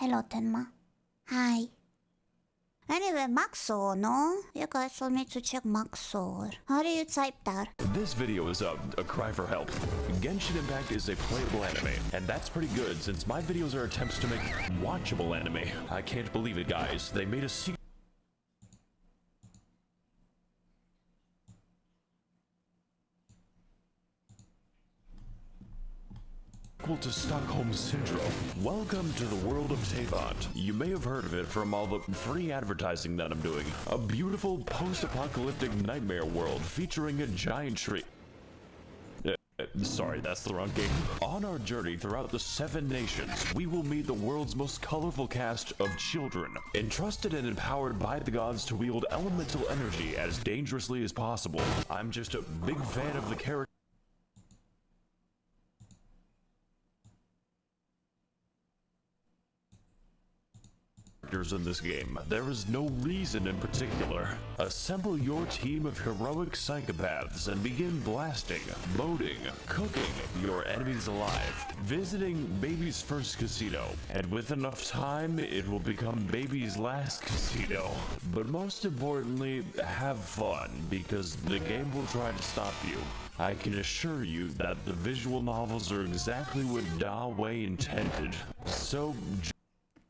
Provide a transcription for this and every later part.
Hello, Tenma. Hi. Anyway, Max0r, no? You guys told me to check Max0r. How do you type that? This video is a cry for help. Genshin Impact is a playable anime, and that's pretty good since my videos are attempts to make watchable anime. I can't believe it, guys. They made a sequel to Stockholm Syndrome. Welcome to the world of Teyvat. You may have heard of it from all the free advertising that I'm doing. A beautiful post-apocalyptic nightmare world featuring a giant tree. Sorry, that's the wrong game. On our journey throughout the 7 nations, we will meet the world's most colorful cast of children, entrusted and empowered by the gods to wield elemental energy as dangerously as possible. I'm just a big fan of the character in this game. There is no reason in particular. Assemble your team of heroic psychopaths and begin blasting, loading, cooking your enemies alive, visiting baby's first casino, and with enough time it will become baby's last casino. But most importantly, have fun, because the game will try to stop you. I can assure you that the visual novels are exactly what Liyue intended. So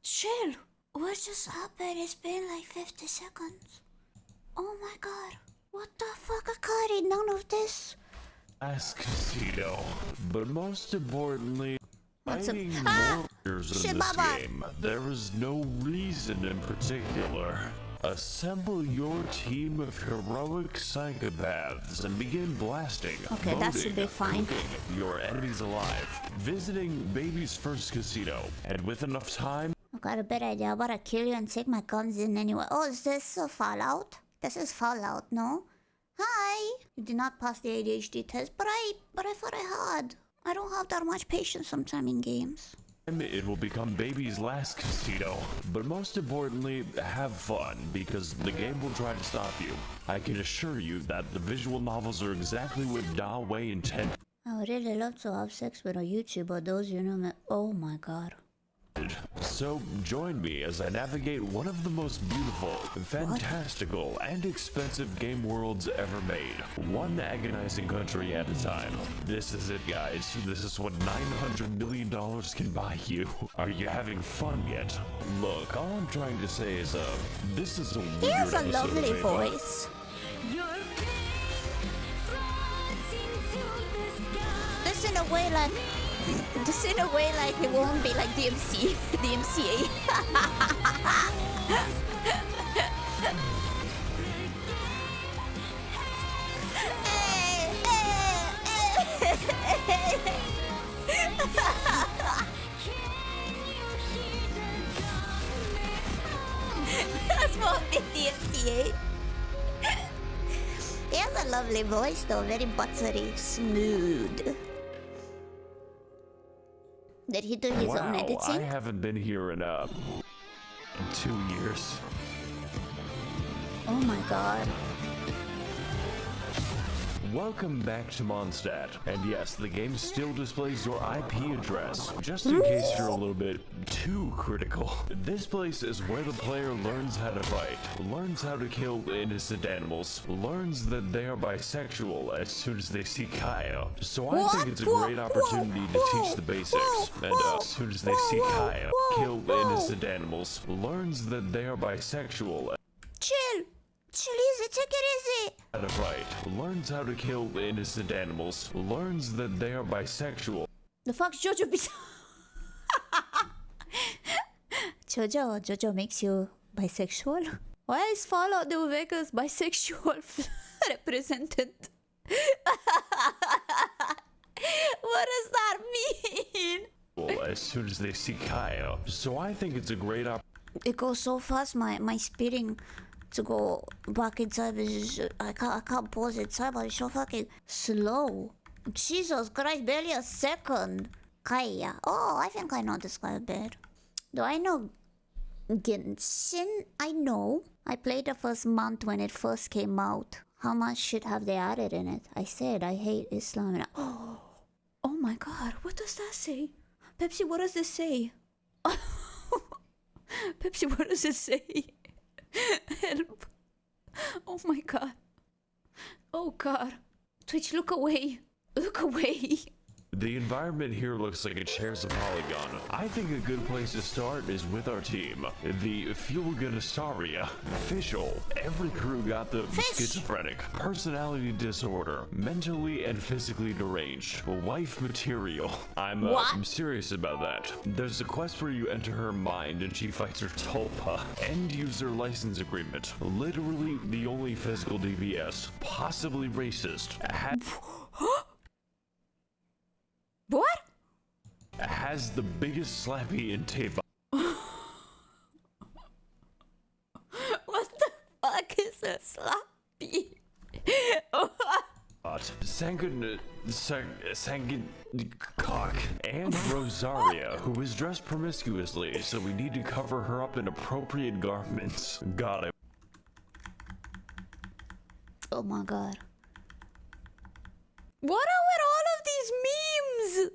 Chill. What just happened? It's been like 50 seconds. Oh my god. What the fuck? I can't read none of this. last casino. But most importantly, fighting warriors in this game. There is no reason in particular. Assemble your team of heroic psychopaths and begin blasting, okay, that should be fine. Your enemies alive, visiting baby's first casino, and with enough time, I've got a better idea. I'm about to kill you and take my guns in anyway. Oh, is this Fallout? This is Fallout, no? Hi! You did not pass the ADHD test, but I thought I had. I don't have that much patience sometimes in games. it will become baby's last casino. But most importantly, have fun, because the game will try to stop you. I can assure you that the visual novels are exactly what Liyue intended. I would really love to have sex with a YouTuber, those you know me. Oh my god. So join me as I navigate one of the most beautiful, fantastical, and expensive game worlds ever made. One agonizing country at a time. This is it, guys. This is what $900 million can buy you. Are you having fun yet? Look, all I'm trying to say is, this is a weird He has a lovely of voice. This in a way like... Just in a way like it won't be like DMC, DMCA. That's what the DMCA. He has a lovely voice though, very buttery, smooth. Did he do his own editing? I haven't been here in 2 years. Oh my god. Welcome back to Mondstadt. And yes, the game still displays your IP address, just in case you're a little bit too critical. This place is where the player learns how to fight, learns how to kill innocent animals, learns that they are bisexual as soon as they see Kaya. So I think it's a great opportunity to teach the basics. And as soon as they see Kaya, kill innocent animals, learns that they are bisexual. Chill! Chill easy, take it easy! How to fight, learns how to kill innocent animals, learns that they are bisexual. The fuck's Jojo Jojo makes you bisexual? Why is Fallout New Vegas bisexual represented? What does that mean? As soon as they see Kaya. So I think it's a great opportunity. It goes so fast, my speeding to go back in time is just, I can't pause in time, it's so fucking slow. Jesus Christ, barely a second. Kaya. Oh, I think I know this guy a bit. Do I know Genshin? I know. I played the first month when it first came out. How much shit have they added in it? I said I hate Islam and oh my god, what does that say? Pepsi, what does this say? Pepsi, what does it say? Help. Oh my god. Oh god. Twitch, look away. Look away. The environment here looks like it shares a polygon. I think a good place to start is with our team. The Fulganisaria. Official. Every crew got the schizophrenic, personality disorder, mentally and physically deranged, wife material. I'm serious about that. There's a quest where you enter her mind and she fights her tulpa. End user license agreement. Literally the only physical DPS. Possibly racist. What? Has the biggest slappy in Teyvat. What the fuck is a slappy? Sanguine cock and Rosaria, who is dressed promiscuously, so we need to cover her up in appropriate garments. Got it. Oh my god. What are with all of these memes?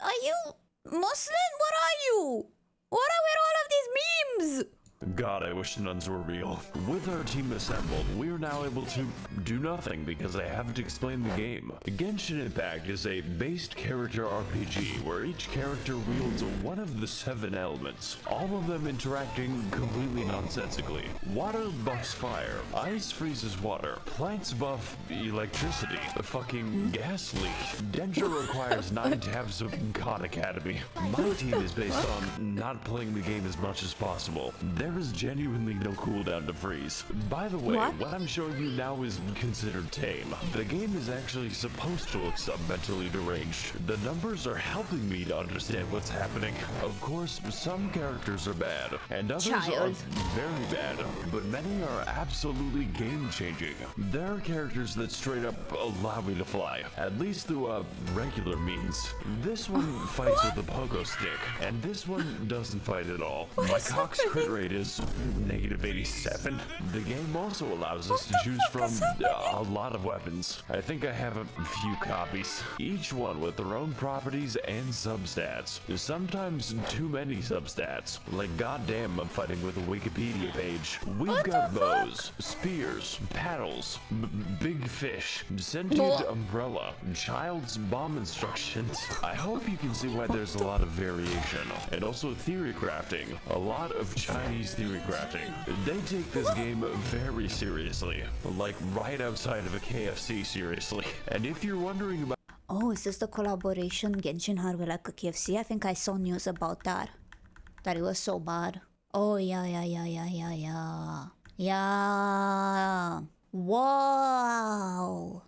Are you Muslim? What are you? What are with all of these memes? God, I wish nuns were real. With our team assembled, we are now able to do nothing because I haven't explained the game. Genshin Impact is a based character RPG where each character wields one of the 7 elements, all of them interacting completely nonsensically. Water buffs fire, ice freezes water, plants buff electricity, a fucking gas leak. Dendra requires 9 tabs of God Academy. My team is based on not playing the game as much as possible. There is genuinely no cooldown to freeze. By the way, what I'm showing you now is considered tame. The game is actually supposed to look mentally deranged. The numbers are helping me to understand what's happening. Of course, some characters are bad, and others are very bad, but many are absolutely game-changing. There are characters that straight up allow me to fly, at least through regular means. This one fights with a pogo stick, and this one doesn't fight at all. My cock's crit rate is -87. The game also allows us to choose from a lot of weapons. I think I have a few copies, each one with their own properties and substats. Sometimes too many substats. Like goddamn, I'm fighting with a Wikipedia page. We've got bows, spears, paddles, big fish, scented umbrella, child's bomb instructions. I hope you can see why there's a lot of variation. And also theory crafting. A lot of Chinese theory crafting. They take this game very seriously, like right outside of a KFC seriously. And if you're wondering about is this the collaboration Genshin had with like a KFC? I think I saw news about that. That it was so bad. Oh yeah. Yeah. Wow.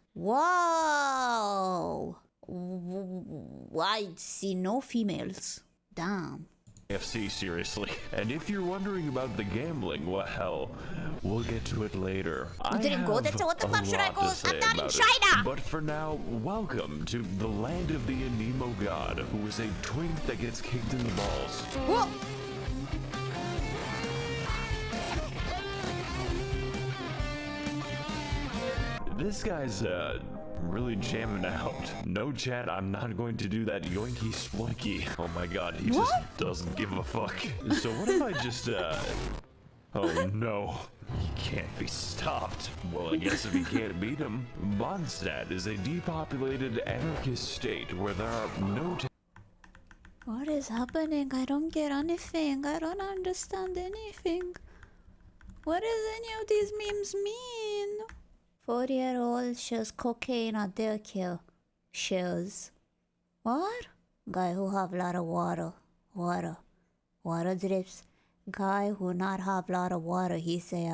I see no females. Damn. KFC seriously. And if you're wondering about the gambling, well, hell, we'll get to it later. You didn't go there, so what the fuck should I go? I'm not in China! But for now, welcome to the land of the Anemo god, who is a twink that gets kicked in the balls. Whoa. This guy's, really jamming out. No chat, I'm not going to do that yoinky splinky. Oh my god, he just doesn't give a fuck. So what if I just, oh no. He can't be stopped. Well, I guess if he can't beat him. Mondstadt is a depopulated anarchist state where there are no What is happening? I don't get anything. I don't understand anything. What does any of these memes mean? 4-year-old shows cocaine at daycare. Shows. What? Guy who have lot of water. Water drips. Guy who not have lot of water. He say,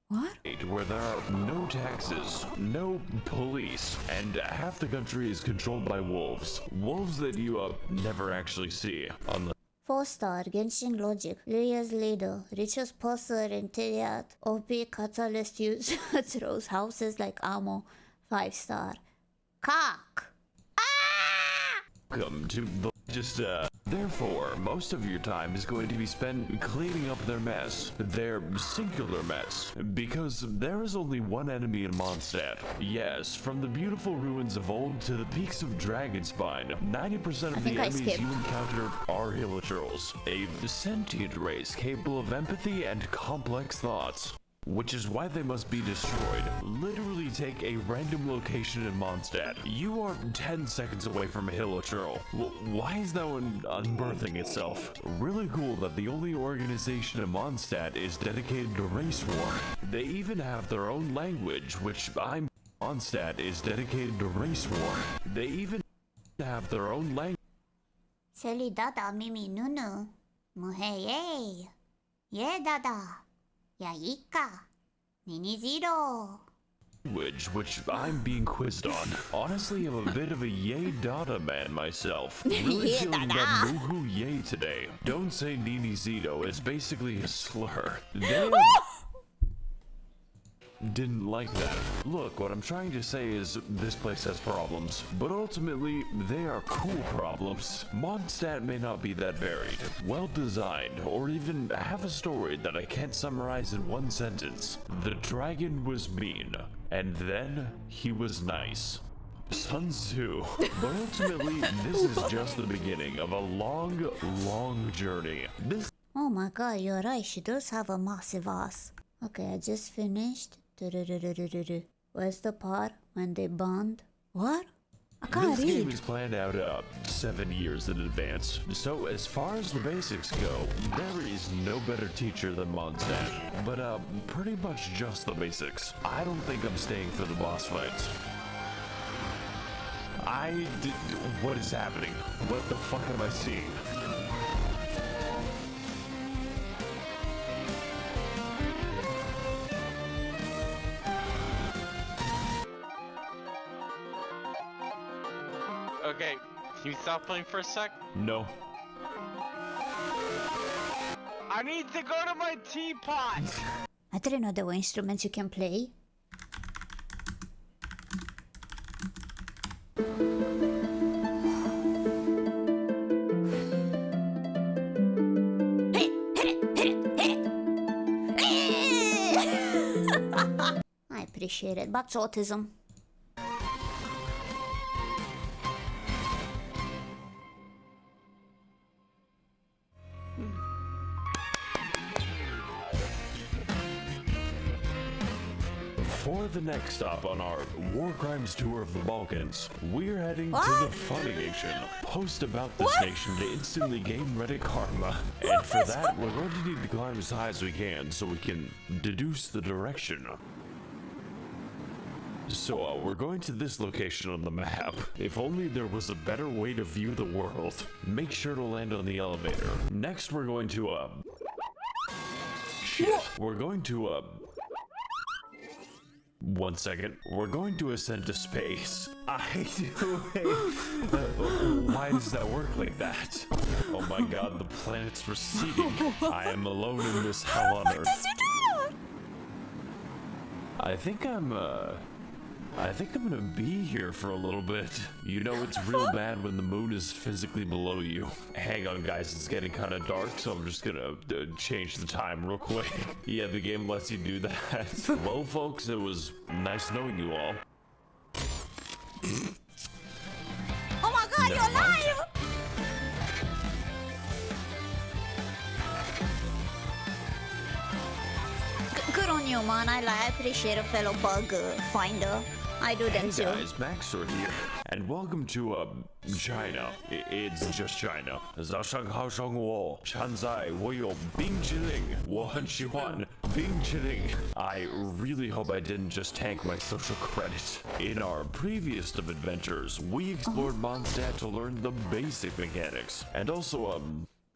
What? Where there are no taxes, no police, and half the country is controlled by wolves. Wolves that you never actually see. 4-star Genshin Logic, Liyue's leader, richest person in Teyvat, OP catalyst use throws houses like ammo, 5-star. Cock! welcome to the therefore, most of your time is going to be spent cleaning up their mess, their singular mess, because there is only one enemy in Mondstadt. Yes, from the beautiful ruins of old to the peaks of Dragonspine, 90% of the enemies you encounter are hilichurls, a sentient race capable of empathy and complex thoughts. Which is why they must be destroyed. Literally take a random location in Mondstadt. You are 10 seconds away from a hilichurl. Why is that one unbirthing itself? Really cool that the only organization in Mondstadt is dedicated to race war. They even have their own language, Mondstadt is dedicated to race war. They even have their own language. Seli dada mimi nunu. Muheye. Ye dada. Yaika. Nini zero. Which I'm being quizzed on. Honestly, I'm a bit of a yay dada man myself. Really feeling that Muhu yay today. Don't say Nini Zito, it's basically a slur. They didn't like that. Look, what I'm trying to say is this place has problems, but ultimately they are cool problems. Mondstadt may not be that varied, well designed, or even have a story that I can't summarize in one sentence. The dragon was mean, and then he was nice. Sun Tzu. But ultimately, this is just the beginning of a long, long journey. Oh my god, you're right, she does have a massive ass. Okay, I just finished. Where's the part when they bond? What? I can't This read. game is planned out 7 years in advance. So as far as the basics go, there is no better teacher than Mondstadt. But pretty much just the basics. I don't think I'm staying for the boss fights. What is happening? What the fuck am I seeing? Okay, can you stop playing for a sec? No. I need to go to my teapot! I didn't know there were instruments you can play. I appreciate it. That's autism. For the next stop on our War Crimes tour of the Balkans, we're heading to the Funny Nation. Post about this nation to instantly gain Reddit karma. And for that, we're going to need to climb as high as we can so we can deduce the direction. So we're going to this location on the map. If only there was a better way to view the world. Make sure to land on the elevator. Next we're going to We're going to one second. We're going to ascend to space. Why does that work like that? Oh my god, the planet's receding. I am alone in this hell on Earth. I think I'm gonna be here for a little bit. You know it's real bad when the moon is physically below you. Hang on guys, it's getting kind of dark, so I'm just gonna change the time real quick. Yeah, the game lets you do that. Well folks, it was nice knowing you all. Oh my god, you're alive! Good on you, man. I appreciate a fellow bug finder. I do them too. Hey guys, Max0r here, and welcome to China. It's just China. 早上好生活，现在我有冰淇淋，我很喜欢冰淇淋。I really hope I didn't just tank my social credit. In our previous of adventures, we explored Mondstadt to learn the basic mechanics, and also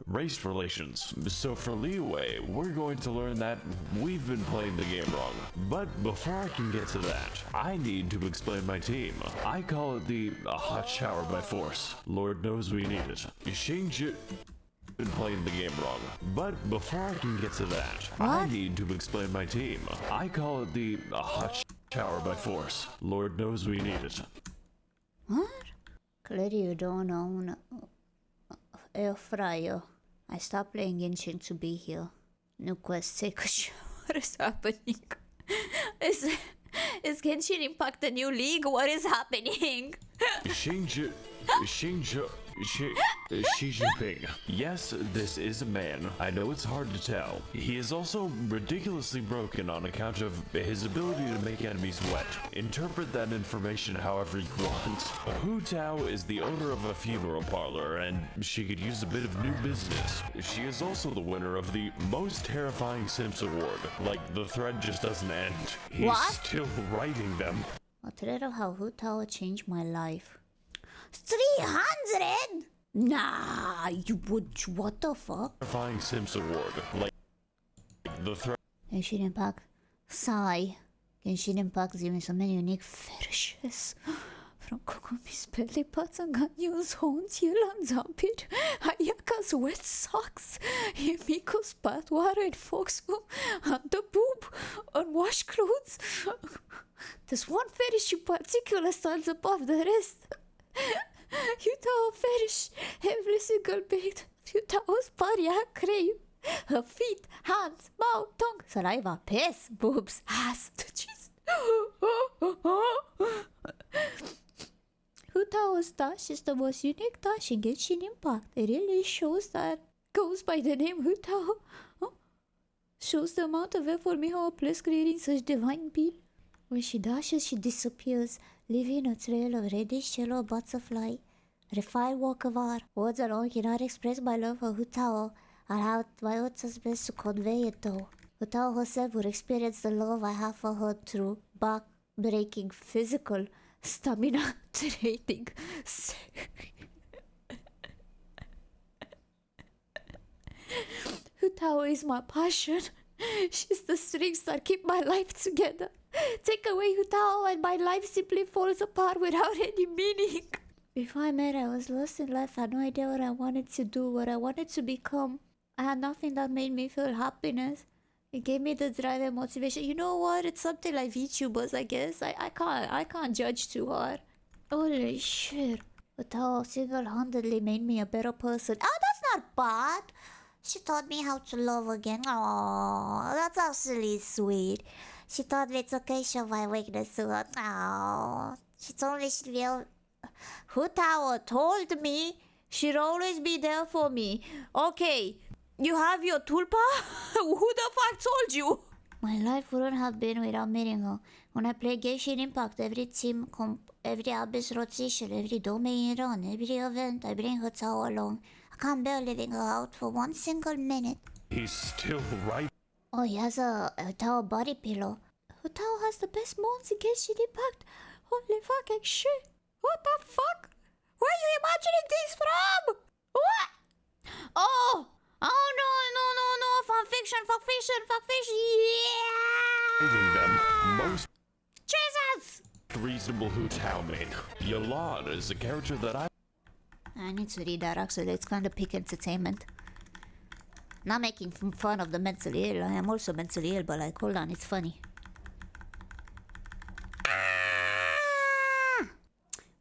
race relations. So for Liyue, we're going to learn that we've been playing the game wrong. But before I can get to that, I need to explain my team. I call it the hot shower by force. Lord knows we need it. Xingji been playing the game wrong. But before I can get to that, I need to explain my team. I call it the hot shower by force. Lord knows we need it. What? Clearly you don't own air fryer. I stopped playing Genshin to be here. New quest, take a shower. What is happening? Is Genshin Impact the new league? What is happening? Xi Jinping. Yes, this is a man. I know it's hard to tell. He is also ridiculously broken on account of his ability to make enemies wet. Interpret that information however you want. Hu Tao is the owner of a funeral parlor, and she could use a bit of new business. She is also the winner of the Most Terrifying Sims Award. Like, the thread just doesn't end. He's What? still writing them. A thread of how Hu Tao changed my life. 300? Nah, you would. What the fuck? Terrifying Sims Award. Like, the thread. Genshin Impact. Sigh. Genshin Impact gives me so many unique fetishes. From Kokomi's belly parts and Ganyu's horns, Yelan's armpit, Ayaka's wet socks, Yamiko's bathwater and Foxmo, under boob, unwashed clothes. There's one fetish in particular stands above the rest. Yutao fetish, every single bit of Yutao's body I crave. Her feet, hands, mouth, tongue, saliva, piss, boobs, ass, cheese. Yutao's dash is the most unique dash in Genshin Impact. It really shows that goes by the name Yutao. Shows the amount of effort Miho plays creating such divine being. When she dashes, she disappears, leaving a trail of reddish yellow butterfly. Refined work of art. Words alone cannot express my love for Yutao, and how my utmost best to convey it though. Yutao herself would experience the love I have for her through back-breaking physical stamina training. Yutao is my passion. She's the strings that keep my life together. Take away Yutao and my life simply falls apart without any meaning. Before I met her, I was lost in life. I had no idea what I wanted to do, what I wanted to become. I had nothing that made me feel happiness. It gave me the drive and motivation. You know what? It's something like VTubers, I guess. I can't judge too hard. Holy shit. Yutao single-handedly made me a better person. Oh, that's not bad. She taught me how to love again. Oh, that's actually sweet. She taught me to show my weakness to her. Oh, she told me she'd be able... Yutao told me she'd always be there for me. Okay, you have your tulpa? Who the fuck told you? My life wouldn't have been without meeting her. When I play Genshin Impact, every team every abyss rotation, every domain run, every event, I bring Yutao along. I can't bear leaving her out for one single minute. He's still right. Oh, he has a Yutao body pillow. Yutao has the best moves in Genshin Impact. Holy fucking shit. What the fuck? Where are you imagining these from? What? Oh! Oh no, fanfiction, yeah! Them most Jesus! reasonable Hu Tao made. Yolande is a character that I need to read that actually, it's kind of peak entertainment. Not making fun of the mentally ill, I am also mentally ill, but like, hold on, it's funny.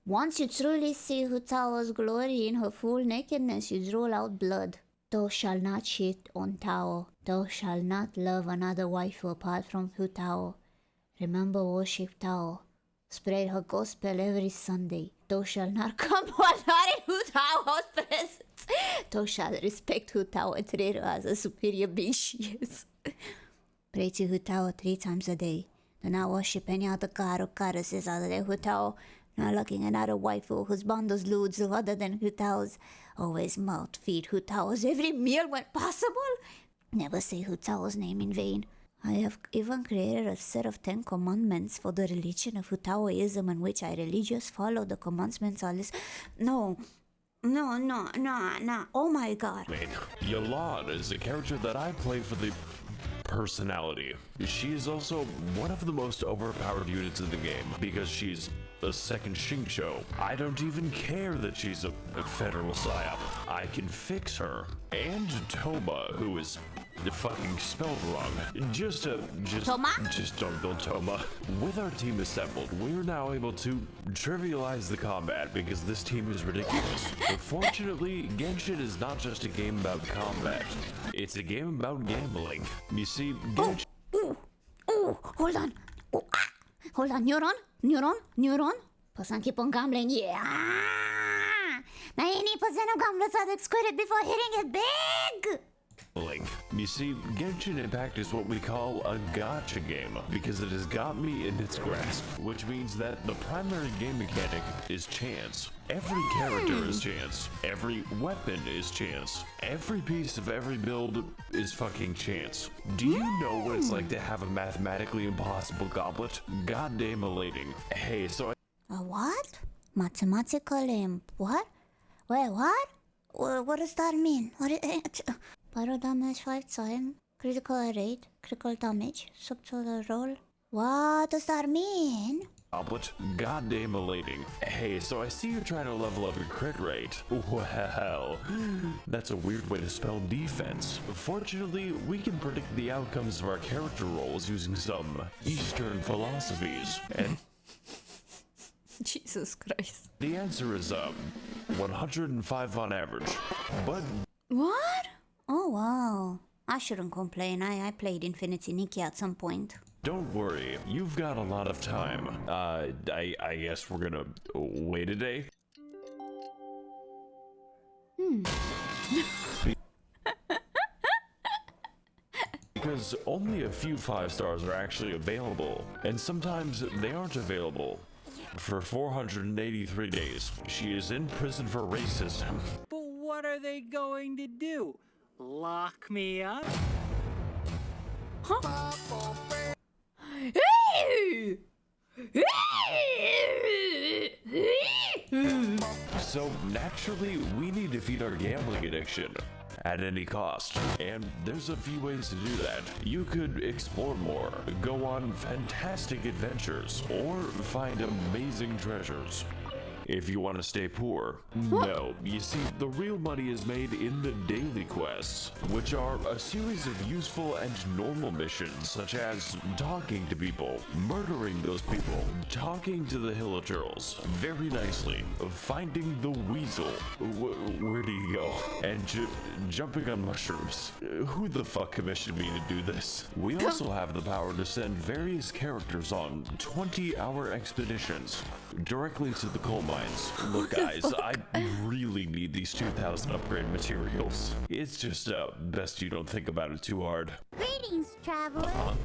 Once you truly see Yutao's glory in her full nakedness, you drool out blood. Thou shalt not cheat on Tao. Thou shalt not love another waifu apart from Yutao. Remember, worship Tao. Spread her gospel every Sunday. Thou shalt not come not in Yutao's presence. Thou shalt respect Yutao and treat her as a superior being she is. Pray to Yutao 3 times a day. Do not worship any other god or goddesses other than Yutao. Not looking at another waifu whose bundles lewds other than Yutao's. Always mouth feed Yutao's every meal when possible. Never say Yutao's name in vain. I have even created a set of 10 commandments for the religion of Yutaoism in which I religiously follow the commandments on this. No. Oh my god. Yolande is a character that I play for the personality. She is also one of the most overpowered units in the game because she's a second Shingsho. I don't even care that she's a federal psyop. I can fix her. And Toma, who is fucking spelled wrong. Toma? Just don't Toma. With our team assembled, we're now able to trivialize the combat because this team is ridiculous. But fortunately, Genshin is not just a game about combat. It's a game about gambling. You see, Genshin... Hold on. Hold on, neuron. Person keep on gambling, yeah. 90% of gamblers addicts quit it before hitting it big. You see, Genshin Impact is what we call a gacha game because it has got me in its grasp, which means that the primary game mechanic is chance. Every character is chance. Every weapon is chance. Every piece of every build is fucking chance. Do you know what it's like to have a mathematically impossible goblet? Goddamn elating. Hey, so A what? Mathematical what? Wait, what? What does that mean? Pyro damage 5 times, critical rate, critical damage, subtotal roll. What does that mean? Goblet, goddamn elating. Hey, so I see you're trying to level up your crit rate. Well, that's a weird way to spell defense. Fortunately, we can predict the outcomes of our character roles using some Eastern philosophies. And Jesus Christ. the answer is 105 on average. But What? Oh wow. I shouldn't complain. I played Infinity Nikki at some point. don't worry, you've got a lot of time. I guess we're gonna wait a day. Because only a few 5 stars are actually available, and sometimes they aren't available. For 483 days, she is in prison for racism. But what are they going to do? Lock me up? So naturally, we need to feed our gambling addiction at any cost. And there's a few ways to do that. You could explore more, go on fantastic adventures, or find amazing treasures. If you want to stay poor, no. You see, the real money is made in the daily quests, which are a series of useful and normal missions, such as talking to people, murdering those people, talking to the Hillagirls very nicely, finding the weasel, where do you go, and jumping on mushrooms. Who the fuck commissioned me to do this? We also have the power to send various characters on 20-hour expeditions directly to the coal mines. Look guys, I really need these 2,000 upgrade materials. It's just best you don't think about it too hard. Greetings, traveler. I'm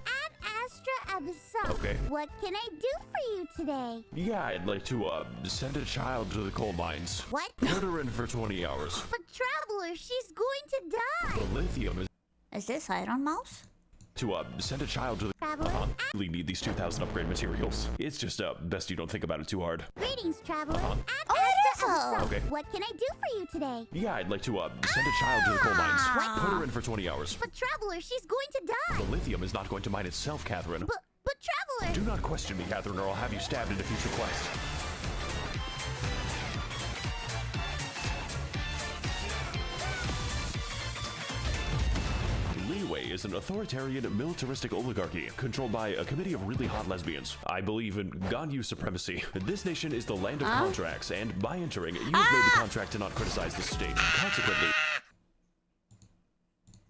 Astra Abyssal. Okay. What can I do for you today? Yeah, I'd like to send a child to the coal mines. What? Put her in for 20 hours. But traveler, she's going to die. The lithium Is this Iron Mouse? to send a child to the Traveler, really need these 2,000 upgrade materials. It's just best you don't think about it too hard. Greetings, traveler. I'm Oh, Astra Abyssal. Okay. What can I do for you today? Yeah, I'd like to send a child to the coal mines. What? Put her in for 20 hours. But traveler, she's going to die. The lithium is not going to mine itself, Catherine. But traveler. Do not question me, Catherine, or I'll have you stabbed in a future quest. Liyue is an authoritarian, militaristic oligarchy controlled by a committee of really hot lesbians. I believe in Ganyu supremacy. This nation is the land of contracts, and by entering, you've made the contract to not criticize the state. Consequently,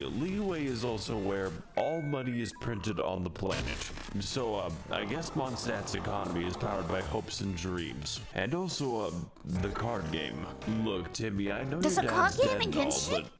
Liyue is also where all money is printed on the planet. So, I guess Mondstadt's economy is powered by hopes and dreams. And also, the card game. Look, Timmy, I know There's your a card dad's game dead in and all, Genshin? but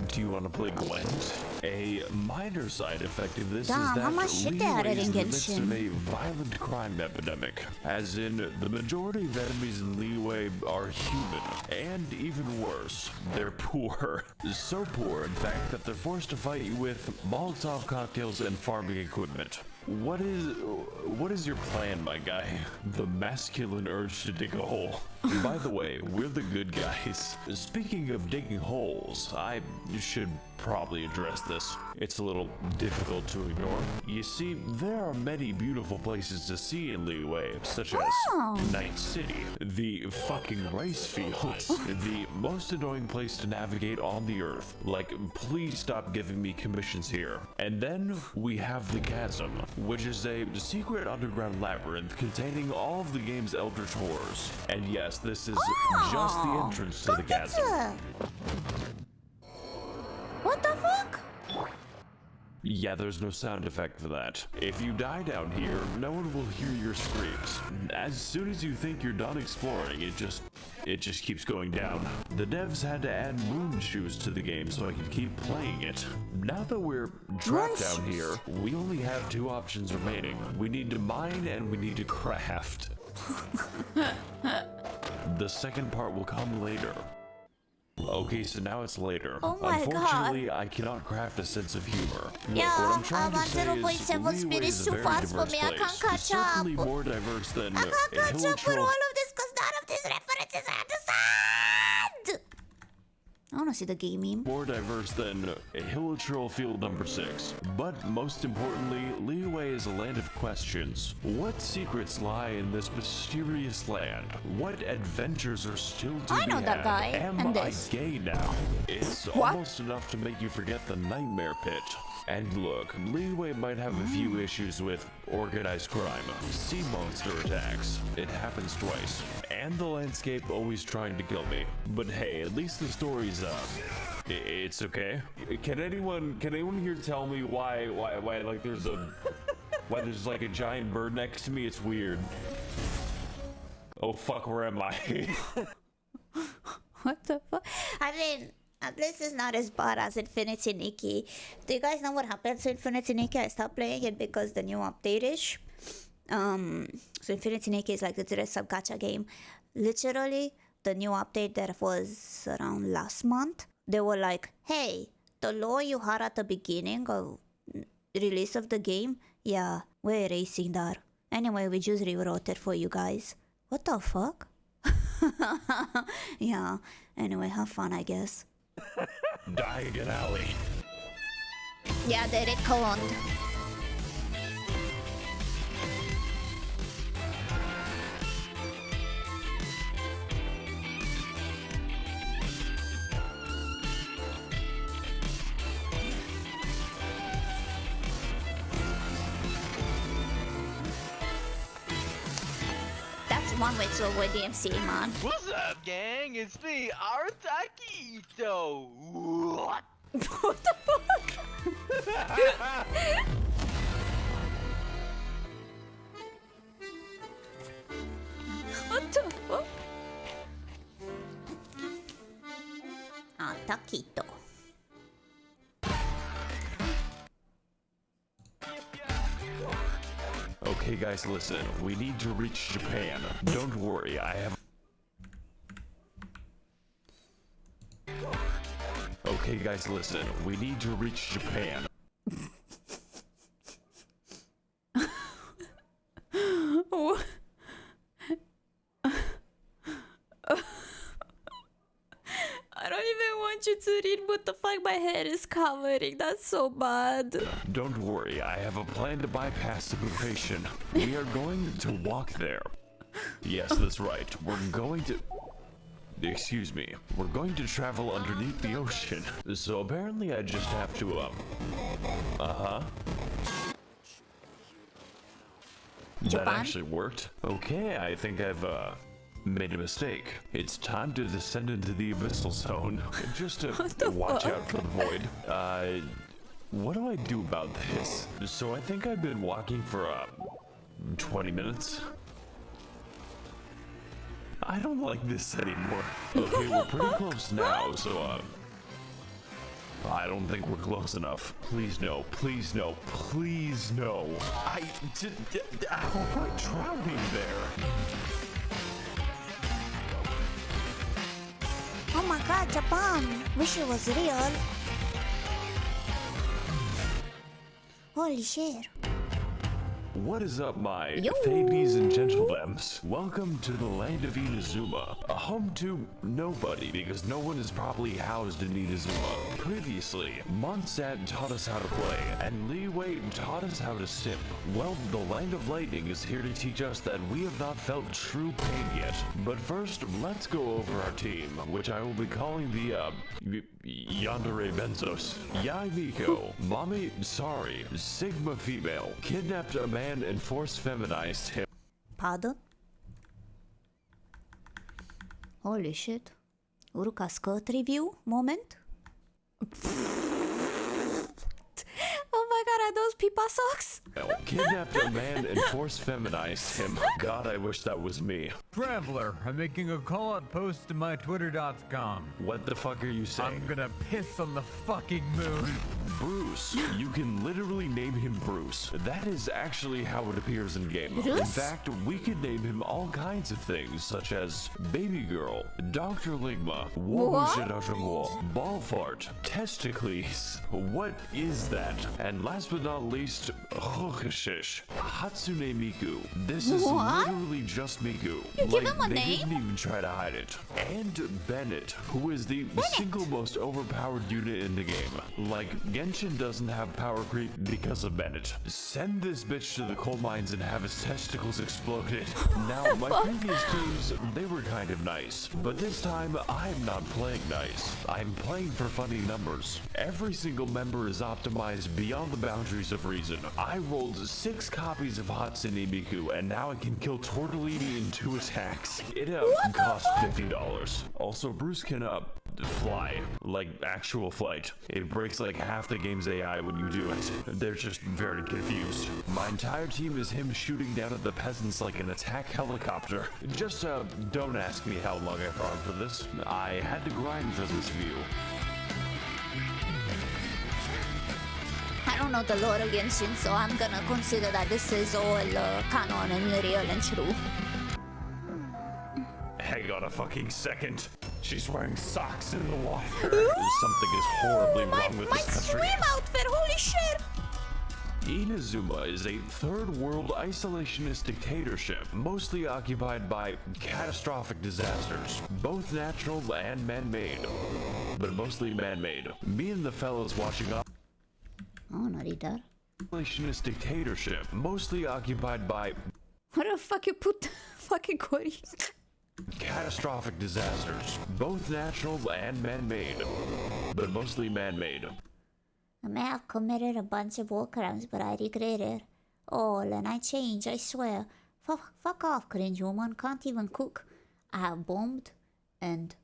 do you want to play Gwent? A minor side effect of this Damn, is how that much shit they Liyue added is in in the midst of Genshin. a violent crime epidemic. As in, the majority of enemies in Liyue are human. And even worse, they're poor. So poor, in fact, that they're forced to fight you with Molotov cocktails and farming equipment. What is your plan, my guy? The masculine urge to dig a hole. By the way, we're the good guys. Speaking of digging holes, I should probably address this. It's a little difficult to ignore. You see, there are many beautiful places to see in Liyue, such as Night City, the fucking rice fields, the most annoying place to navigate on the earth. Like, please stop giving me commissions here. And then we have the Chasm, which is a secret underground labyrinth containing all of the game's eldritch horrors. And yes, this is just the entrance to the chasm. What the fuck? Yeah, there's no sound effect for that. If you die down here, no one will hear your screams. As soon as you think you're done exploring, it just keeps going down. The devs had to add moon shoes to the game so I could keep playing it. Now that we're trapped down here, we only have two options remaining. We need to mine and we need to craft. The second part will come later. Okay, so now it's later. Oh my Unfortunately, I cannot craft a sense of humor. Look, Yeah, what I'm trying to say is, 0.7 speed Liyue is is too a very fast for diverse me. I place. can't catch It's certainly up. more diverse than I can't catch up with all Hillichurl. of this because none of these references I understand. I want to see the game meme. More diverse than Hillichurl Field number 6. But most importantly, Liyue is a land of questions. What secrets lie in this mysterious land? What adventures are still to I be know that had? guy Am and I this. gay now? It's What? almost enough to make you forget the nightmare pit. And look, Liyue might have a few issues with organized crime, sea monster attacks. It happens twice. And the landscape always trying to kill me. But hey, at least the story's it's okay. Can anyone here tell me why like there's like a giant bird next to me? It's weird. Oh fuck, where am I? What the fuck? I mean, this is not as bad as EnVtuber. Do you guys know what happened to EnVtuber? I stopped playing it because the new update is. So EnVtuber is like the dress-up gacha game. Literally, the new update that was around last month, they were like, hey, the law you had at the beginning of release of the game, yeah, we're erasing that. Anyway, we just rewrote it for you guys. What the fuck? Yeah, anyway, have fun, I guess. Diagon Alley. Yeah, they retconned. That's one way to avoid the MCA, man. What's up, gang? It's me, Artakito. What? What the fuck? What the fuck? Ah, taquito. Okay guys, listen, we need to reach Japan. Don't worry, I have... Okay guys, listen, we need to reach Japan. I don't even want you to read what the fuck my head is covering. That's so bad. Don't worry, I have a plan to bypass immigration. We are going to walk there. Yes, that's right. We're going to... Excuse me. We're going to travel underneath the ocean. So apparently I just have to, Uh-huh. That Japan? actually worked. Okay, I think I've, made a mistake. It's time to descend into the abyssal zone. Just to watch out for the void. What do I do about this? So I think I've been walking for, 20 minutes. I don't like this anymore. Okay, we're pretty close now, so, I don't think we're close enough. Please no, please no, please no. How am I drowning there? Oh my god, Japan! Wish it was real. Holy shit. What is up, my Yo. ladies and gentlemen? Welcome to the land of Inazuma, a home to nobody because no one is properly housed in Inazuma. Previously, Mondstadt taught us how to play, and Liyue taught us how to simp. Well, the land of lightning is here to teach us that we have not felt true pain yet. But first, let's go over our team, which I will be calling the, Yandere Benzos. Yai Miko, Mommy Sorry, Sigma Female, kidnapped a man and force feminized him. Pardon? Holy shit. Urca skirt review moment? Oh my god, are those Pipa socks? Kidnapped a man and force feminized him. God, I wish that was me. Traveler, I'm making a call-out post to my twitter.com. What the fuck are you saying? I'm gonna piss on the fucking moon. Bruce. You can literally name him Bruce. That is actually how it appears in game. Bruce? In fact, we could name him all kinds of things, such as Baby Girl, Dr. Ligma, Wobushirashago, Ball Fart, Testicles. What is that? And last but not least, Hokushish, Hatsune Miku. This is What? literally just Miku. You give him a they name? didn't even try to hide it. And Bennett, who is the single most overpowered unit in the game. Like, Genshin doesn't have power creep because of Bennett. Send this bitch to the coal mines and have his testicles exploded. Now, my previous teams, they were kind of nice. But this time, I'm not playing nice. I'm playing for funny numbers. Every single member is optimized beyond the boundaries of reason. I rolled 6 copies of Hatsune Miku, and now I can kill Tortellini in 2 attacks. It cost $50. Also, Bruce can fly, like actual flight. It breaks like half the game's AI when you do it. They're just very confused. My entire team is him shooting down at the peasants like an attack helicopter. Just don't ask me how long I farmed for this. I had to grind for this view. I don't know the lore of Genshin, so I'm gonna consider that this is all canon and real and true. Hang on a fucking second. She's wearing socks in the water. Something is horribly wrong with My this country. swim outfit, holy shit! Inazuma is a third world isolationist dictatorship, mostly occupied by catastrophic disasters, both natural and man-made, but mostly man-made. Me and the fellas watching up. I wanna read that. Isolationist dictatorship, mostly occupied by Where the fuck you put fucking queries? catastrophic disasters, both natural and man-made, but mostly man-made. I may have committed a bunch of war crimes, but I regret it all, and I change, I swear. Fuck off, cringe woman, can't even cook. I have bombed and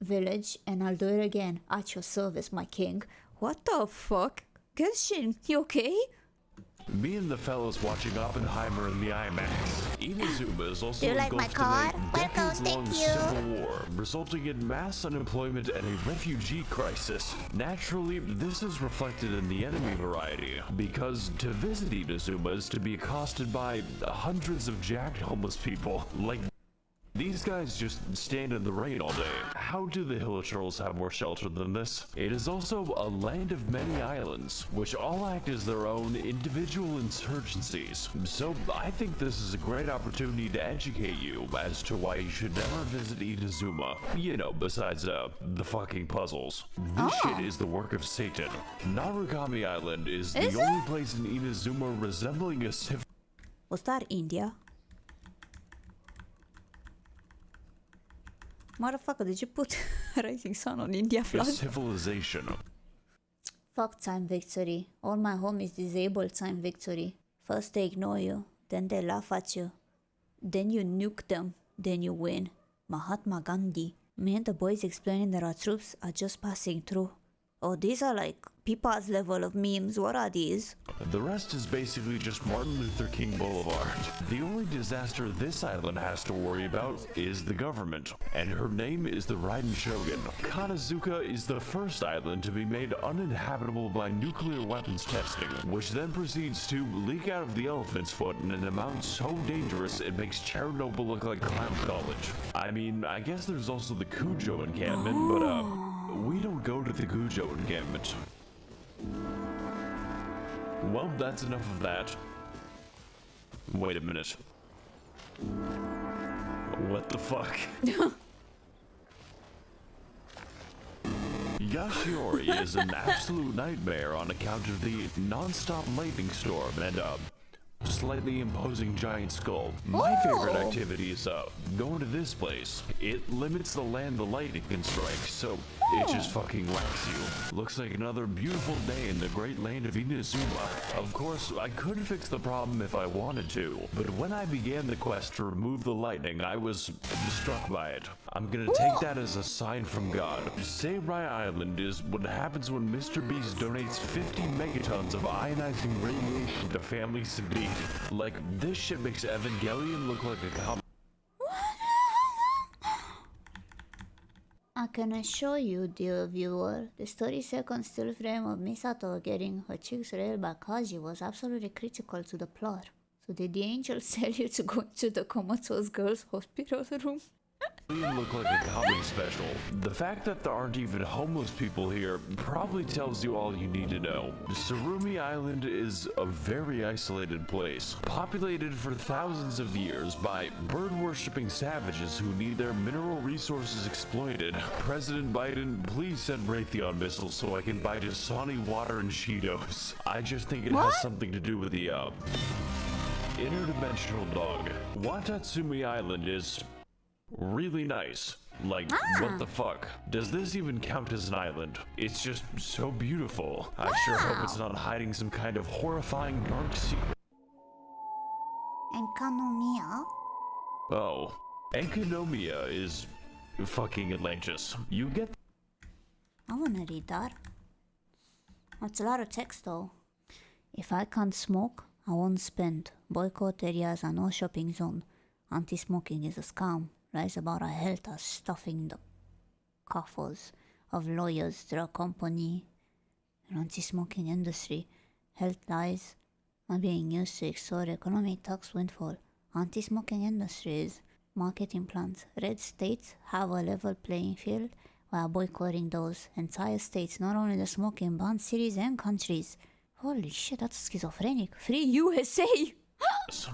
village, and I'll do it again. At your service, my king. What the fuck? Genshin, you okay? Me and the fellows watching Oppenheimer in the IMAX. Inazuma is also Do you like my engulfed card? in a Welcome, decades-long thank you. civil war, resulting in mass unemployment and a refugee crisis. Naturally, this is reflected in the enemy variety, because to visit Inazuma is to be accosted by hundreds of jacked homeless people. Like, these guys just stand in the rain all day. How do the Hill Trolls have more shelter than this? It is also a land of many islands, which all act as their own individual insurgencies. So I think this is a great opportunity to educate you as to why you should never visit Inazuma. You know, besides the fucking puzzles. This shit is the work of Satan. Narukami Island is the only place in Inazuma resembling a Was that India? Motherfucker, did you put Rising Sun on India flag? civilization. Fuck time victory. All my homies disable time victory. First they ignore you, then they laugh at you. Then you nuke them, then you win. Mahatma Gandhi. Me and the boys explaining that our troops are just passing through. Oh, these are like Pipa's level of memes. What are these? The rest is basically just Martin Luther King Boulevard. The only disaster this island has to worry about is the government, and her name is the Raiden Shogun. Kanazuka is the first island to be made uninhabitable by nuclear weapons testing, which then proceeds to leak out of the elephant's foot in an amount so dangerous it makes Chernobyl look like clown college. I mean, I guess there's also the Cujo encampment, but we don't go to the Cujo encampment. Well, that's enough of that. Wait a minute. What the fuck? Yashiori is an absolute nightmare on account of the non-stop lightning storm and slightly imposing giant skull. My favorite activity is going to this place. It limits the land the lightning can strike, so it just fucking whacks you. Looks like another beautiful day in the great land of Inazuma. Of course, I could fix the problem if I wanted to, but when I began the quest to remove the lightning, I was struck by it. I'm gonna take that as a sign from God. Samurai Island is what happens when Mr. Beast donates 50 megatons of ionizing radiation to Family City. Like, this shit makes Evangelion look like a comic. I can assure you, dear viewer, this 30-second still frame of Misato getting her cheeks railed by Kaji was absolutely critical to the plot. So did the angel tell you to go into the comatose girl's hospital room? Look like a comedy special. The fact that there aren't even homeless people here probably tells you all you need to know. Surumi Island is a very isolated place, populated for thousands of years by bird-worshipping savages who need their mineral resources exploited. President Biden, please send Raytheon missiles so I can buy Dasani water and Cheetos. I just think it has something to do with the interdimensional dog. Watatsumi Island is really nice. Like, what the fuck? Does this even count as an island? It's just so beautiful. I sure hope it's not hiding some kind of horrifying dark secret. Enkanomiya? Oh, Enkanomiya is fucking Atlantis. You get. I wanna read that. That's a lot of text though. If I can't smoke, I won't spend. Boycott areas are no shopping zone. Anti-smoking is a scam. Lies about our health are stuffing the coffers of lawyers, drug company, and anti-smoking industry. Health lies are being used to extort economic tax windfall. Anti-smoking industries, marketing plans. Red states have a level playing field while boycotting those. Entire states, not only the smoking ban cities and countries. Holy shit, that's schizophrenic. Free USA!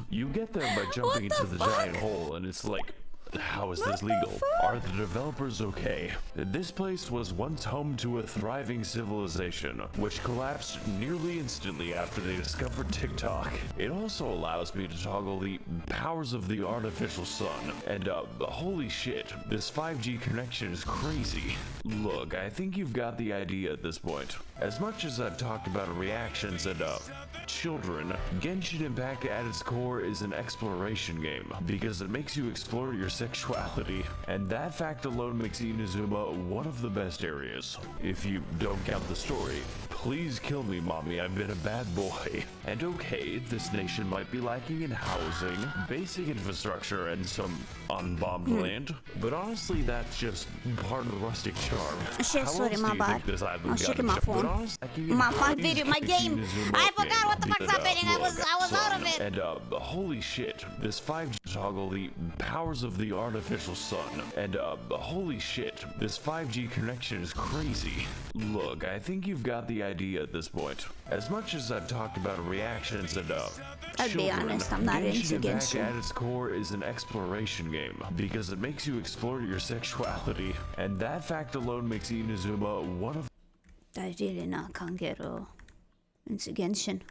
You get there by jumping into the giant hole, and it's like, how is this legal? Are the developers okay? This place was once home to a thriving civilization, which collapsed nearly instantly after they discovered TikTok. It also allows me to toggle the powers of the artificial sun. And holy shit, this 5G connection is crazy. Look, I think you've got the idea at this point. As much as I've talked about reactions and children, Genshin Impact at its core is an exploration game, because it makes you explore your sexuality, and that fact alone makes Inazuma one of the best areas. If you don't count the story, please kill me, mommy, I've been a bad boy. And okay, this nation might be lacking in housing, basic infrastructure, and some unbombed land, but honestly, that's just part of the rustic charm. Shit, sorry, my bad. I'm checking my phone. My video, my game. I forgot what the fuck's happening. I was out of it. And holy shit, this 5G toggle the powers of the artificial sun. And holy shit, this 5G connection is crazy. Look, I think you've got the idea at this point. As much as I've talked about reactions and I'll be honest, I'm not into Genshin. At its core is an exploration game, because it makes you explore your sexuality, and that fact alone makes Inazuma one of. I really not can't get into Genshin.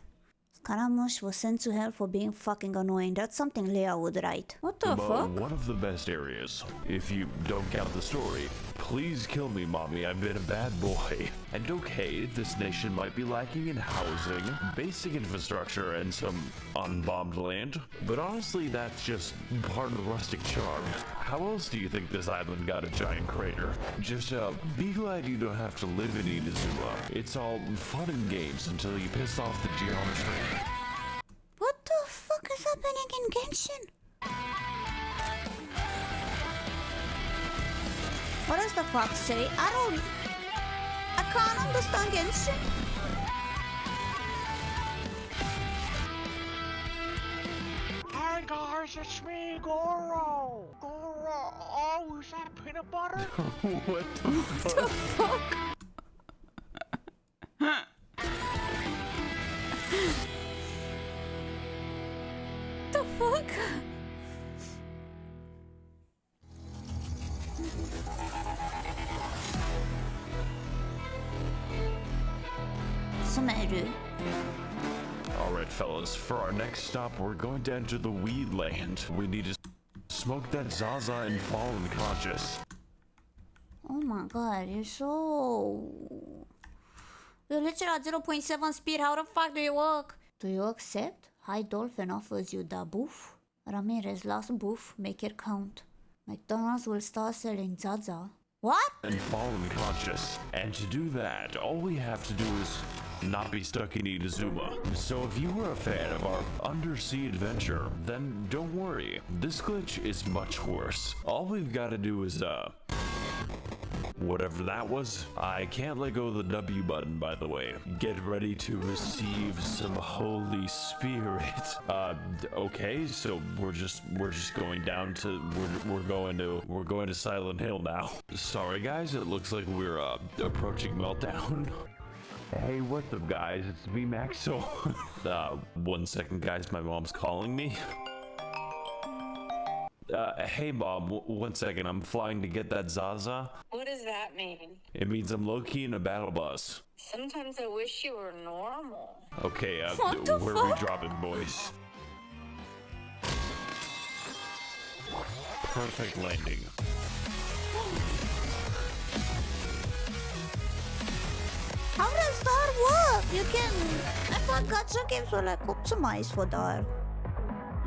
Karamush was sent to hell for being fucking annoying. That's something Leia would write. What the fuck? One of the best areas. If you don't count the story, please kill me, mommy, I've been a bad boy. And okay, this nation might be lacking in housing, basic infrastructure, and some unbombed land, but honestly, that's just part of the rustic charm. How else do you think this island got a giant crater? Just be glad you don't have to live in Inazuma. It's all fun and games until you piss off the geometry. What the fuck is happening in Genshin? What does the fox say? I can't understand Genshin. Hi guys, it's me, Goro. Goro, oh, is that peanut butter? What the fuck? The my god. Sumeru. Alright, fellas, for our next stop, we're going to enter the weed land. We need to smoke that Zaza and fall unconscious. Oh my god, you're so... You're literally at 0.7 speed, how the fuck do you walk? Do you accept? High Dolphin offers you the booth. Ramirez, last booth, make it count. McDonald's will start selling Zaza. What? And fall unconscious. And to do that, all we have to do is not be stuck in Inazuma. So if you were a fan of our undersea adventure, then don't worry. This glitch is much worse. All we've got to do is, whatever that was. I can't let go of the W button, by the way. Get ready to receive some Holy Spirit. Okay, so we're just going down to we're going to Silent Hill now. Sorry guys, it looks like we're approaching meltdown. Hey, what's up guys? It's me, Max0r. 1 second guys, my mom's calling me. Hey mom, 1 second, I'm flying to get that Zaza. What does that mean? It means I'm low-key in a battle bus. Sometimes I wish you were normal. Okay, What the where are we fuck? dropping, boys? Perfect landing. How does that work? You can... I thought gacha games were like optimized for that.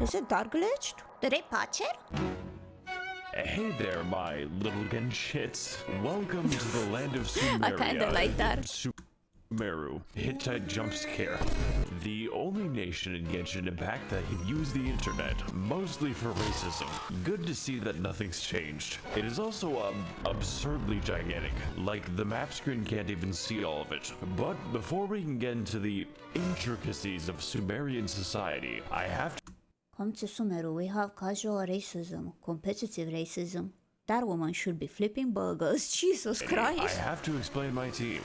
Is it that glitched? Did they patch it? Hey there, my little genshits. Welcome to the land of Sumeru. I kinda like that. Sumeru, Hittite jump scare. The only nation in Genshin Impact that can use the internet, mostly for racism. Good to see that nothing's changed. It is also absurdly gigantic. Like the map screen can't even see all of it. But before we can get into the intricacies of Sumerian society, I have to Come to Sumeru, we have casual racism, competitive racism. That woman should be flipping burgers. Jesus I Christ. have to explain my team.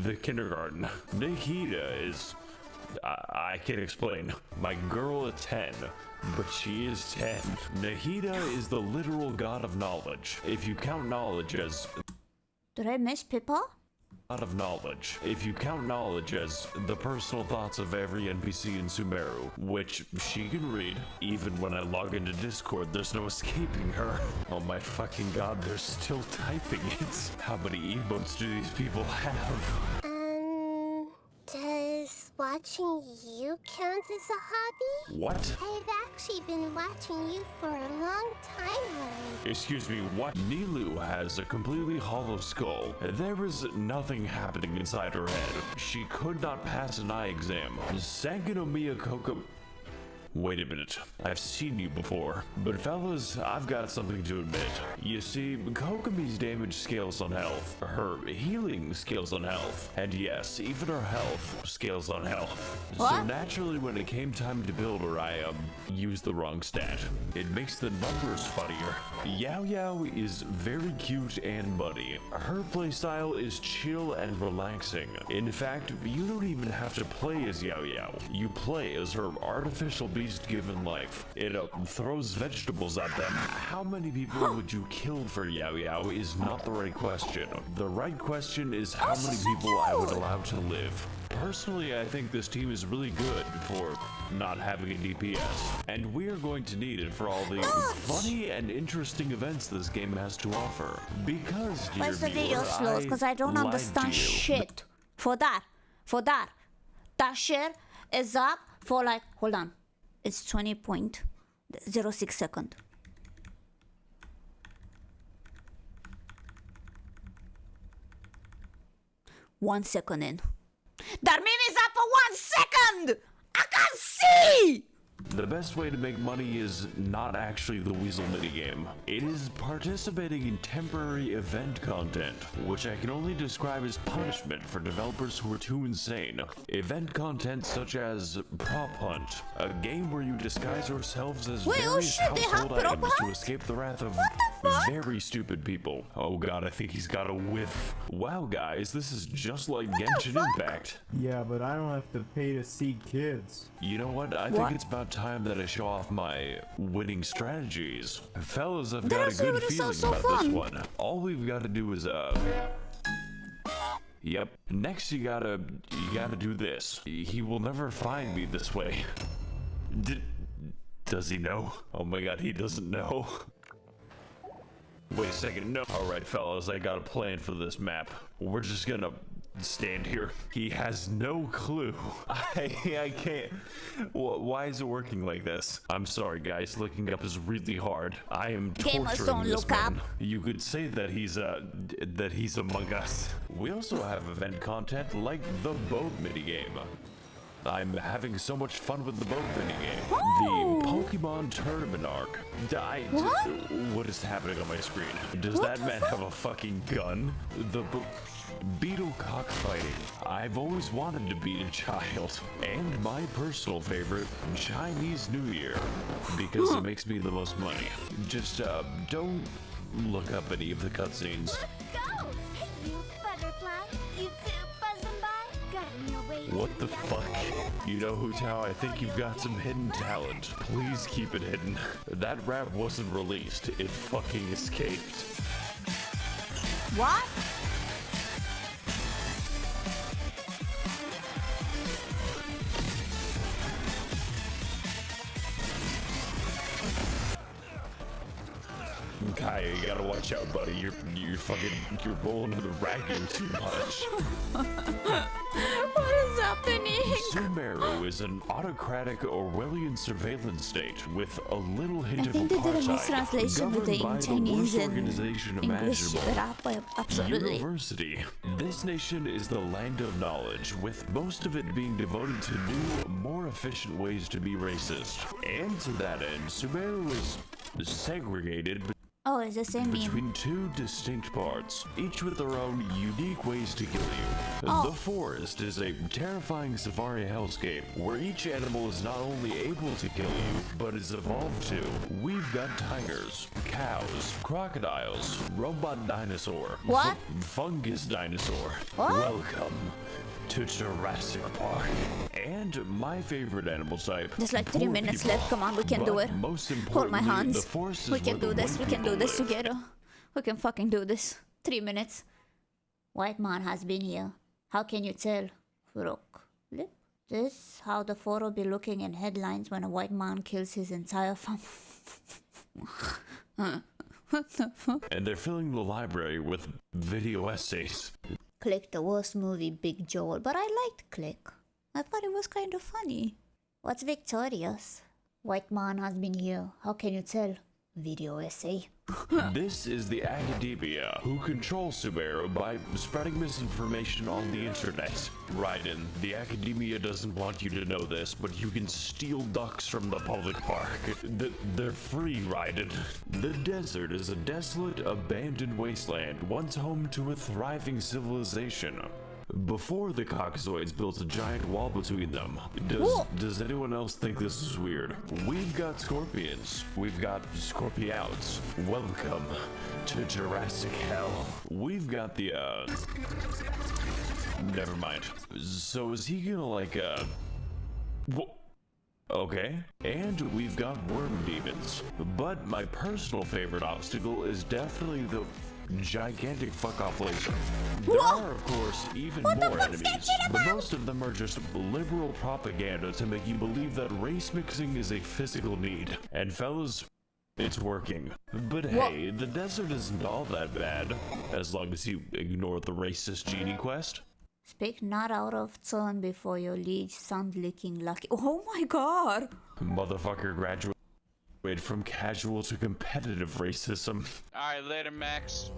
The kindergarten. Nikita is... I can't explain. My girl is 10, but she is 10. Nahida is the literal god of knowledge. If you count knowledge as... Did I miss Pippa? God of knowledge. If you count knowledge as the personal thoughts of every NPC in Sumeru, which she can read, even when I log into Discord, there's no escaping her. Oh my fucking god, they're still typing it. How many emotes do these people have? Does watching you count as a hobby? What? I've actually been watching you for a long time already. Excuse me, what? Nilu has a completely hollow skull. There is nothing happening inside her head. She could not pass an eye exam. Sangonomiya Koko... Wait a minute, I've seen you before. But fellas, I've got something to admit. You see, Kokomi's damage scales on health, her healing scales on health, and yes, even her health scales on health. So What? naturally when it came time to build her, I used the wrong stat. It makes the numbers funnier. Yao Yao is very cute and buddy. Her playstyle is chill and relaxing. In fact, you don't even have to play as Yao Yao. You play as her artificial beast given life. It throws vegetables at them. How many people would you kill for Yao Yao is not the right question. The right question is how many people I would allow to live. Personally, I think this team is really good for not having a DPS, and we're going to need it for all the funny and interesting events this game has to offer. Because, dear Where's the video viewer, slows? Because I don't lied understand to you. shit. For that. That shit is up for like, hold on. It's 20.06 seconds. One second in. That meme is up for 1 second! I can't see! The best way to make money is not actually the Weasel minigame. It is participating in temporary event content, which I can only describe as punishment for developers who are too insane. Event content such as Prop Hunt, a game where you disguise yourselves as Wait, oh various shit, they have household Prop items to Hunt? escape the wrath of What the fuck? Very stupid people. Oh god, I think he's got a whiff. Wow, guys, this is just like Genshin Impact. Yeah, but I don't have to pay to see kids. You know what? I think it's about time that I show off my winning strategies. Fellas, I've got a good feeling about this one. All we've got to do is, Yep. Next, you gotta do this. He will never find me this way. Does he know? Oh my god, he doesn't know. Wait a second, no. Alright, fellas, I got a plan for this map. We're just gonna stand here. He has no clue. I can't. Why is it working like this? I'm sorry, guys. Looking up is really hard. I am torturing this man. You could say that he's among us. We also have event content like the boat minigame. I'm having so much fun with the boat minigame. The Pokemon Tournament arc. What is happening on my screen? Does that man have a fucking gun? The beetle cockfighting. I've always wanted to be a child. And my personal favorite, Chinese New Year. Because it makes me the most money. Just, don't look up any of the cutscenes. Let's go! Hey, you butterfly. You too buzzing by? Got no way to What the fuck? You know, Hutao, I think you've got some hidden talent. Please keep it hidden. That rap wasn't released. It fucking escaped. What? Kaya, you gotta watch out, buddy. You're rolling to the ragging too much. What is happening? Sumeru is an autocratic Orwellian surveillance state with a little hint of I think they did a apartheid, mistranslation governed between by the Chinese worst and organization English imaginable. rap. Absolutely. University. This nation is the land of knowledge, with most of it being devoted to new, more efficient ways to be racist. And to that end, Sumeru is segregated Oh, it's the same meme. between two distinct parts, each with their own unique ways to kill you. Oh. The forest is a terrifying safari hellscape where each animal is not only able to kill you, but is evolved to. We've got tigers, cows, crocodiles, robot dinosaur, What? fungus dinosaur. What? Welcome to Jurassic Park. And my favorite animal type. There's like 3 poor minutes people. left. Come on, we can do But it. most Hold my importantly, hands. the forest is We can where do the this. white We can do people this live. together. We can fucking do this. 3 minutes. White man has been here. How can you tell? Furok. Lip. This how the photo be looking in headlines when a white man kills his entire family. What the fuck? And they're filling the library with video essays. Click the worst movie, Big Joel. But I liked Click. I thought it was kind of funny. What's victorious? White man has been here. How can you tell? Video essay. This is the academia who control Sumeru by spreading misinformation on the internet. Raiden, the academia doesn't want you to know this, but you can steal ducks from the public park. They're free, Raiden. The desert is a desolate, abandoned wasteland, once home to a thriving civilization. Before the Caucasoids built a giant wall between them. Does anyone else think this is weird? We've got scorpions. We've got scorpiouts. Welcome to Jurassic Hell. We've got the, never mind. So is he gonna like, okay. And we've got worm demons. But my personal favorite obstacle is definitely the gigantic fuck-off laser. There are, of course, even more enemies, but most of them are just liberal propaganda to make you believe that race mixing is a physical need. And fellas, it's working. But hey, the desert isn't all that bad, as long as you ignore the racist genie quest. Speak not out of turn before your liege sound licking lucky. Oh my god! Motherfucker graduated from casual to competitive racism. Alright, later, Max.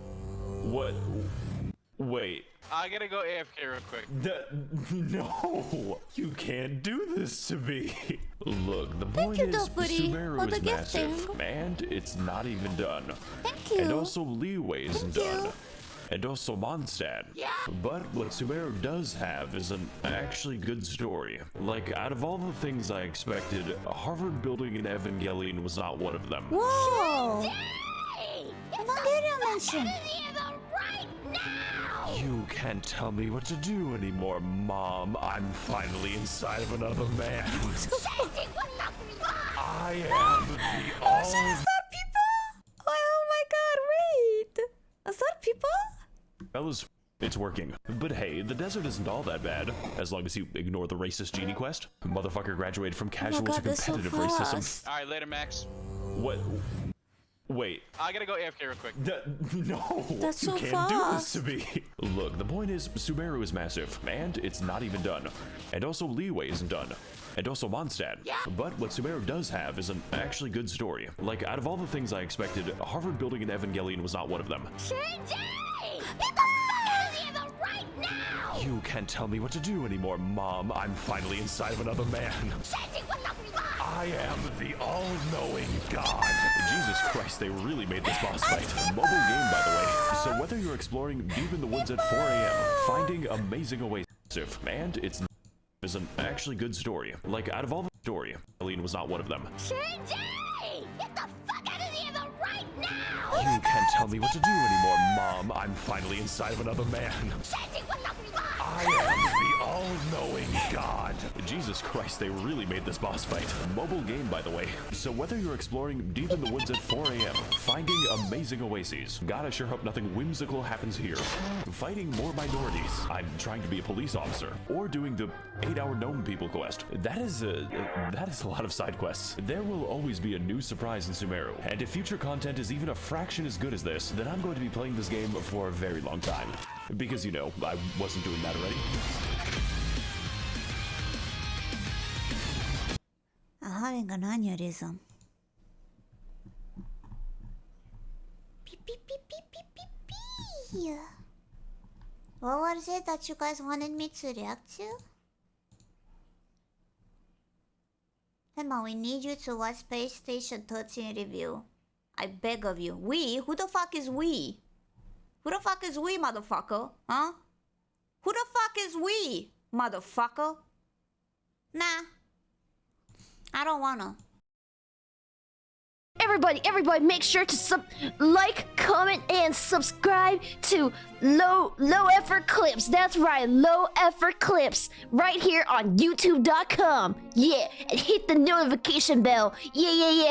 What? Wait. I gotta go AFK real quick. No! You can't do this to me! Look, the point you, is Dokuri, Sumeru for the is massive, gifting. and it's not even done. Thank you. And also Liyue isn't Thank done. you. And also Mondstadt. Yeah. But what Sumeru does have is an actually good story. Like, out of all the things I expected, a Harvard building in Evangelion was not one of them. Whoa! attention. You can't tell me what to do anymore, Mom. I'm finally inside of another man. I am the Oh shit, is that people? Oh my god, wait. Is that people? Fellas, it's working. But hey, the desert isn't all that bad, as long as you ignore the racist genie quest. Motherfucker graduated from casual to that's so competitive racism. fast. Alright, later, Max. What? Wait. I gotta go AFK real quick. No, That's so you can't fast. do this to me. Look, the point is, Sumeru is massive, and it's not even done. And also Liyue isn't done. And also Mondstadt. But what Sumeru does have is an actually good story. Like, out of all the things I expected, Harvard building an Evangelion was not one of them. You can't tell me what to do anymore, Mom. I'm finally inside of another man. I am the all-knowing God. Jesus Christ, they really made this boss fight. Mobile game, by the way. So whether you're exploring deep in the woods at 4 a.m., finding amazing oasis, and it's is an actually good story. Like, out of all the story, Alien was not one of them. Get the fuck out of the other right now! You can't tell me what to do anymore, Mom. I'm finally inside of another man. I am the all-knowing God. Jesus Christ, they really made this boss fight. Mobile game, by the way. So whether you're exploring deep in the woods at 4 a.m., finding amazing oases, God, I sure hope nothing whimsical happens here, fighting more minorities, I'm trying to be a police officer, or doing the 8-hour gnome people quest. That is a lot of side quests. There will always be a new surprise in Sumeru, and if future content is even a fraction as good as this, then I'm going to be playing this game for a very long time. Because, you know, I wasn't doing that already. I'm having an aneurysm. Beep, beep, beep, beep, beep, beep, beep. What was it that you guys wanted me to react to? Tenma, we need you to watch Space Station 13 review. I beg of you. We? Who the fuck is we? Who the fuck is we, motherfucker? Huh? Who the fuck is we, motherfucker? Nah. I don't wanna. Everybody, make sure to like, comment, and subscribe to Low Effort Clips. That's right, Low Effort Clips, right here on YouTube.com. Yeah, and hit the notification bell. Yeah.